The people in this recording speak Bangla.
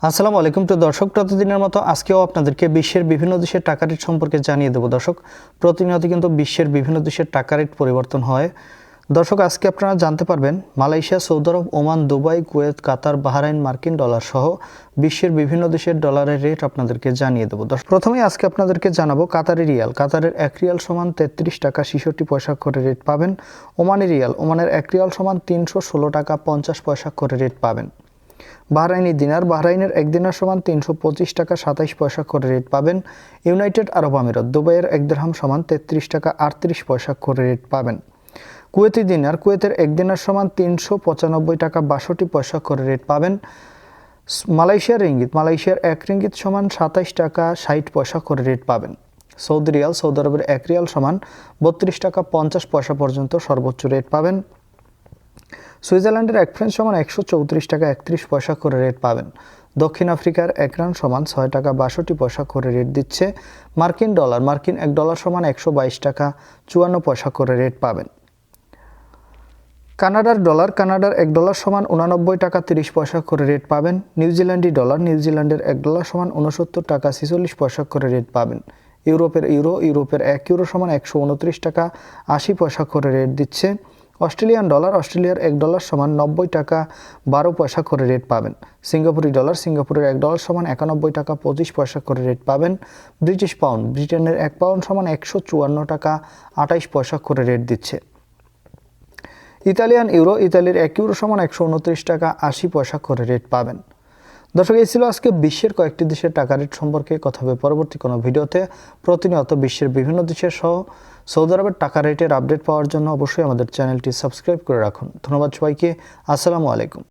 আসসালামু আলাইকুম। তো দর্শক, প্রতিদিনের মতো আজকেও আপনাদেরকে বিশ্বের বিভিন্ন দেশের টাকা রেট সম্পর্কে জানিয়ে দেব। দর্শক, প্রতিনিয়ত কিন্তু বিশ্বের বিভিন্ন দেশের টাকা রেট পরিবর্তন হয়। দর্শক, আজকে আপনারা জানতে পারবেন মালয়েশিয়া, সৌদি আরব, ওমান, দুবাই, কুয়েত, কাতার, বাহরাইন, মার্কিন ডলার সহ বিশ্বের বিভিন্ন দেশের ডলারের রেট আপনাদেরকে জানিয়ে দেবো। প্রথমেই আজকে আপনাদেরকে জানাবো কাতারি রিয়াল। কাতারের 1 রিয়াল সমান 33 টাকা 66 পয়সা করে রেট পাবেন। ওমানি রিয়াল, ওমানের 1 রিয়াল সমান 316 টাকা 50 পয়সা করে রেট পাবেন। বাহরাইনি দিনার, বাহরাইনের 1 দিনার সমান 325 টাকা 27 পয়সা করে রেট পাবেন। ইউনাইটেড আরব আমিরাত, দুবাইয়ের 1 দিরহাম সমান 33 টাকা 38 পয়সা করে রেট পাবেন। কুয়েতি দিনার, কুয়েতের 1 দিনার সমান 395 টাকা 62 পয়সা করে রেট পাবেন। মালয়েশিয়ার রিঙ্গিত, মালয়েশিয়ার 1 রিঙ্গিত সমান 27 টাকা 60 পয়সা করে রেট পাবেন। সৌদি রিয়াল, সৌদি আরবের 1 রিয়াল সমান 32 টাকা 50 পয়সা পর্যন্ত সর্বোচ্চ রেট পাবেন। সুইজারল্যান্ডের 1 ফ্রাঙ্ক সমান 134 টাকা 31 পয়সা করে রেট পাবেন। দক্ষিণ আফ্রিকার 1 রান সমান 6 টাকা 62 পয়সা করে রেট দিচ্ছে। মার্কিন ডলার, মার্কিন 1 ডলার সমান 122 টাকা 54 পয়সা করে রেট পাবেন। কানাডার ডলার, কানাডার 1 ডলার সমান 89 টাকা 30 পয়সা করে রেট পাবেন। নিউজিল্যান্ডি ডলার, নিউজিল্যান্ডের 1 ডলার সমান 69 টাকা 46 পয়সা করে রেট পাবেন। ইউরোপের ইউরো, ইউরোপের 1 ইউরো সমান 129 টাকা 80 পয়সা করে রেট দিচ্ছে। অস্ট্রেলিয়ান ডলার, অস্ট্রেলিয়ার 1 ডলার সমান 90 টাকা 12 পয়সা করে রেট পাবেন। সিঙ্গাপুরি ডলার, সিঙ্গাপুরের 1 ডলার সমান 91 টাকা 25 পয়সা করে রেট পাবেন। ব্রিটিশ পাউন্ড, ব্রিটেনের 1 পাউন্ড সমান 154 টাকা 28 পয়সা করে রেট দিচ্ছে। ইতালিয়ান ইউরো, ইতালির 1 ইউরো সমান 129 টাকা 80 পয়সা করে রেট পাবেন। দর্শক, এই ছিল আজকে বিশ্বের কয়েকটি দেশের টাকা রেট সম্পর্কে কথা হবে পরবর্তী কোনো ভিডিওতে। প্রতিনিয়ত বিশ্বের বিভিন্ন দেশের সহ সৌদি আরবের টাকা রেটের আপডেট পাওয়ার জন্য অবশ্যই আমাদের চ্যানেলটি সাবস্ক্রাইব করে রাখুন। ধন্যবাদ সবাইকে। আসসালামু আলাইকুম।